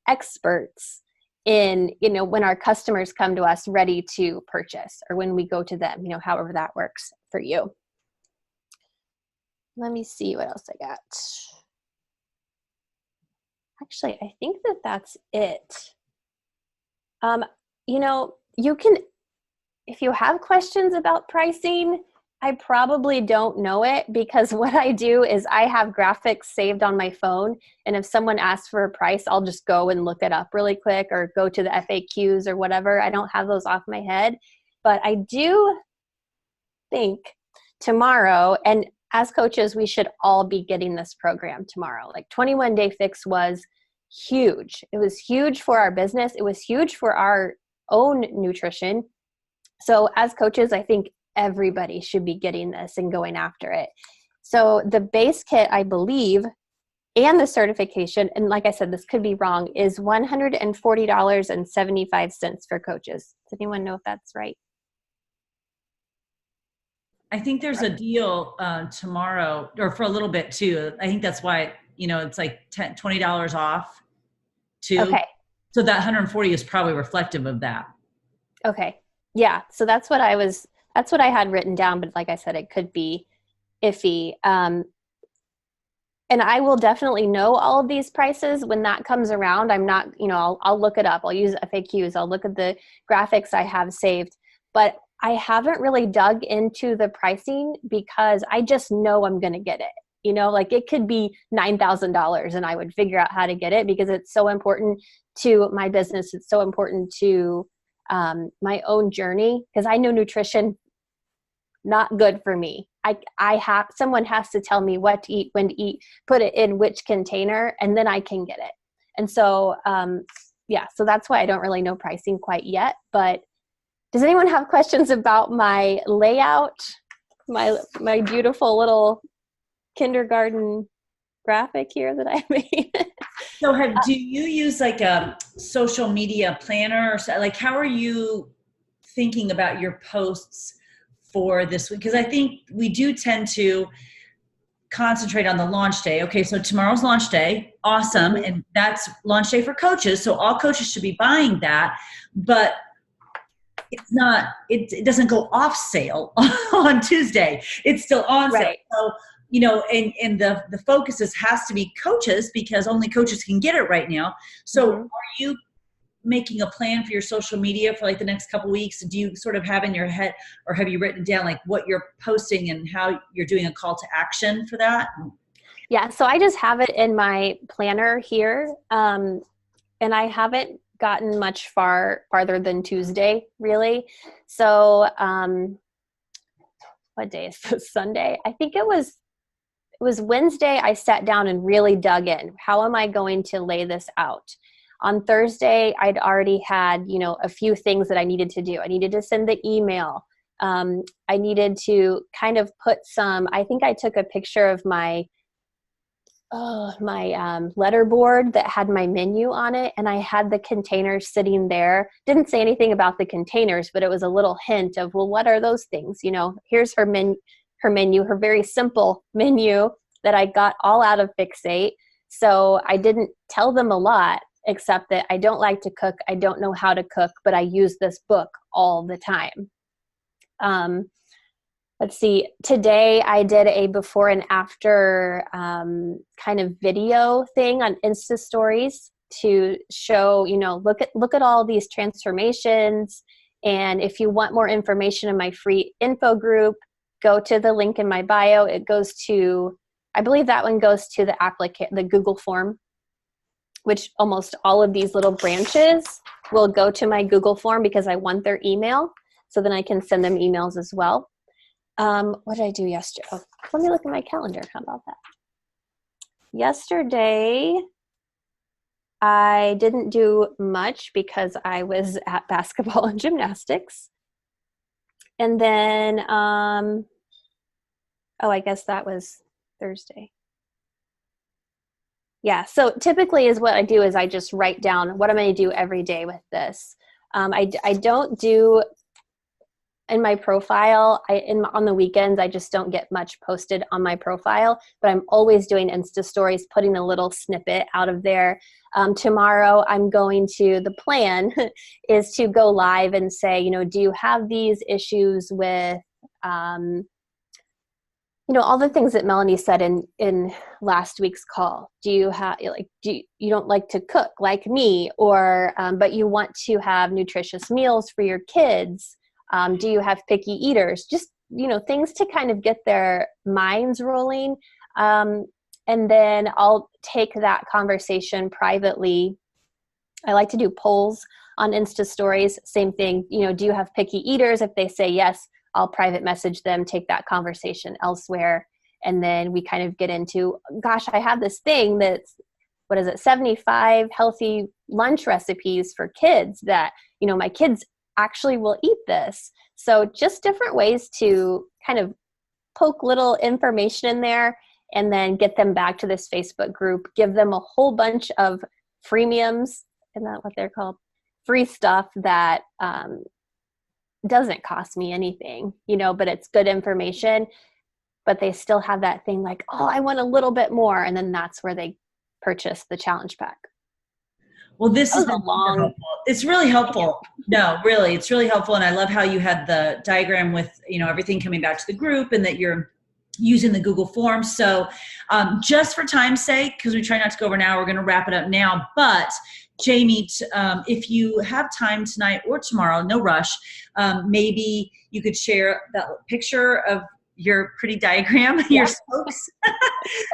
experts in, when our customers come to us ready to purchase, or when we go to them, however that works for you. Let me see what else I got. Actually, I think that's it. You can, if you have questions about pricing, I probably don't know it, because what I do is I have graphics saved on my phone. And if someone asks for a price, I'll just go and look it up really quick, or go to the FAQs or whatever. I don't have those off my head, but I do think tomorrow, and as coaches, we should all be getting this program tomorrow. Like 21 Day Fix was huge. It was huge for our business. It was huge for our own nutrition. So as coaches, I think everybody should be getting this and going after it. So the base kit, I believe, and the certification, and like I said, this could be wrong, is $140.75 for coaches. Does anyone know if that's right? I think there's a deal tomorrow, or for a little bit too. I think that's why, it's like $20 off too. Okay. So that 140 is probably reflective of that. Okay. Yeah. So that's what I had written down, but like I said, it could be iffy. And I will definitely know all of these prices when that comes around. I'm not, I'll look it up. I'll use FAQs. I'll look at the graphics I have saved, but I haven't really dug into the pricing because I just know I'm going to get it. Like it could be $9,000 and I would figure out how to get it, because it's so important to my business. It's so important to my own journey, because I know nutrition, not good for me. Someone has to tell me what to eat, when to eat, put it in which container, and then I can get it. And so, so that's why I don't really know pricing quite yet. But does anyone have questions about my layout, my beautiful little kindergarten graphic here that I made? So do you use like a social media planner, or like how are you thinking about your posts for this week? Because I think we do tend to concentrate on the launch day. Okay, so tomorrow's launch day. Awesome. And that's launch day for coaches. So all coaches should be buying that. But it doesn't go off sale on Tuesday. It's still on sale. So, and the focus has to be coaches, because only coaches can get it right now. So are you making a plan for your social media for like the next couple of weeks? Do you sort of have in your head, or have you written down like what you're posting and how you're doing a call to action for that? Yeah. So I just have it in my planner here. And I haven't gotten much farther than Tuesday, really. So what day is this? Sunday? I think it was Wednesday. I sat down and really dug in. How am I going to lay this out? On Thursday, I'd already had, a few things that I needed to do. I needed to send the email. I needed to kind of put I think I took a picture of my letter board that had my menu on it, and I had the containers sitting there. Didn't say anything about the containers, but it was a little hint of, well, what are those things? Here's her menu, her very simple menu that I got all out of Fixate. So I didn't tell them a lot, except that I don't like to cook. I don't know how to cook, but I use this book all the time. let's see, today I did a before and after kind of video thing on Insta stories to show, look at all these transformations. And if you want more information in my free info group, go to the link in my bio. It goes to, I believe that one goes to the Google form, which almost all of these little branches will go to my Google form because I want their email. So then I can send them emails as well. What did I do yesterday? Oh, let me look at my calendar. How about that? Yesterday, I didn't do much because I was at basketball and gymnastics. And then, I guess that was Thursday. Yeah, so typically is what I do is I just write down what I'm going to do every day with this. I don't do in my profile, on the weekends, I just don't get much posted on my profile, but I'm always doing Insta stories, putting a little snippet out of there. Tomorrow, the plan is to go live and say, do you have these issues with, all the things that Melanie said in last week's call. Do you have, you don't like to cook like me, or, but you want to have nutritious meals for your kids? Do you have picky eaters? Just, things to kind of get their minds rolling. And then I'll take that conversation privately. I like to do polls on Insta stories. Same thing, do you have picky eaters? If they say yes, I'll private message them, take that conversation elsewhere. And then we kind of get into, gosh, I have this thing that's, 75 healthy lunch recipes for kids that, my kids actually will eat this. So just different ways to kind of poke little information in there and then get them back to this Facebook group, give them a whole bunch of freemiums, isn't that what they're called? Free stuff that doesn't cost me anything, but it's good information, but they still have that thing like, oh, I want a little bit more. And then that's where they purchase the challenge pack. Well, this is helpful. It's really helpful. No, really, it's really helpful. And I love how you had the diagram with, everything coming back to the group and that you're using the Google Forms. So just for time's sake, because we try not to go over an hour, we're going to wrap it up now. But Jamie, if you have time tonight or tomorrow, no rush, maybe you could share that picture of your pretty diagram, your spokes,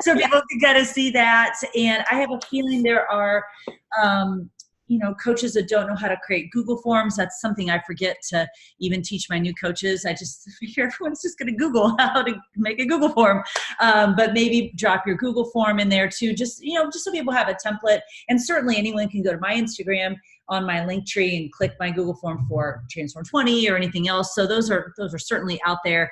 so people can kind of see that. And I have a feeling there are, coaches that don't know how to create Google Forms. That's something I forget to even teach my new coaches. I just figure everyone's just going to Google how to make a Google form. But maybe drop your Google form in there too, just so people have a template. And certainly anyone can go to my Instagram on my link tree and click my Google form for Transform 20 or anything else. So those are certainly out there.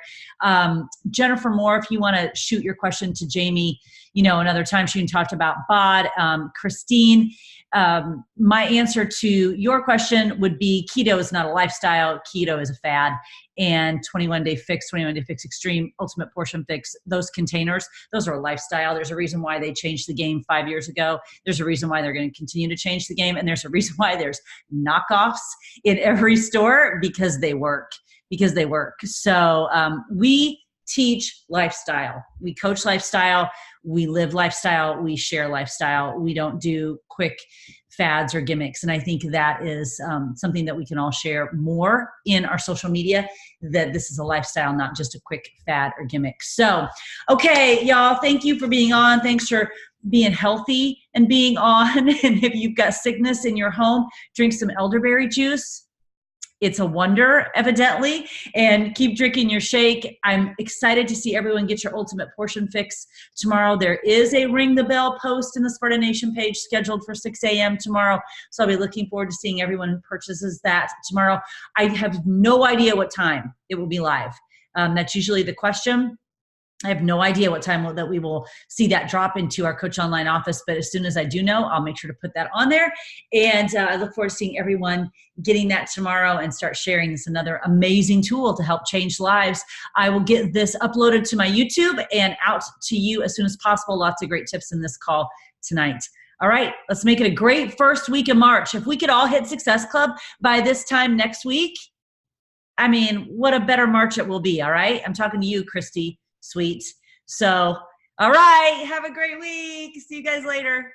Jennifer Moore, if you want to shoot your question to Jamie, another time, she talked about BOD. Christine, my answer to your question would be keto is not a lifestyle. Keto is a fad. And 21 Day Fix, 21 Day Fix Extreme, Ultimate Portion Fix, those containers, those are a lifestyle. There's a reason why they changed the game 5 years ago. There's a reason why they're going to continue to change the game. And there's a reason why there's knockoffs in every store, because they work. So we teach lifestyle. We coach lifestyle. We live lifestyle. We share lifestyle. We don't do quick fads or gimmicks. And I think that is something that we can all share more in our social media, that this is a lifestyle, not just a quick fad or gimmick. So, okay, y'all, thank you for being on. Thanks for being healthy and being on. And if you've got sickness in your home, drink some elderberry juice. It's a wonder, evidently, and keep drinking your shake. I'm excited to see everyone get your Ultimate Portion Fix tomorrow. There is a Ring the Bell post in the Sparta Nation page scheduled for 6 a.m. tomorrow, so I'll be looking forward to seeing everyone who purchases that tomorrow. I have no idea what time it will be live. That's usually the question. I have no idea what time that we will see that drop into our Coach Online office, but as soon as I do know, I'll make sure to put that on there. And I look forward to seeing everyone getting that tomorrow and start sharing this, another amazing tool to help change lives. I will get this uploaded to my YouTube and out to you as soon as possible. Lots of great tips in this call tonight. All right, let's make it a great first week of March. If we could all hit Success Club by this time next week, I mean, what a better March it will be. All right. I'm talking to you, Christy, sweet. So, all right. Have a great week. See you guys later.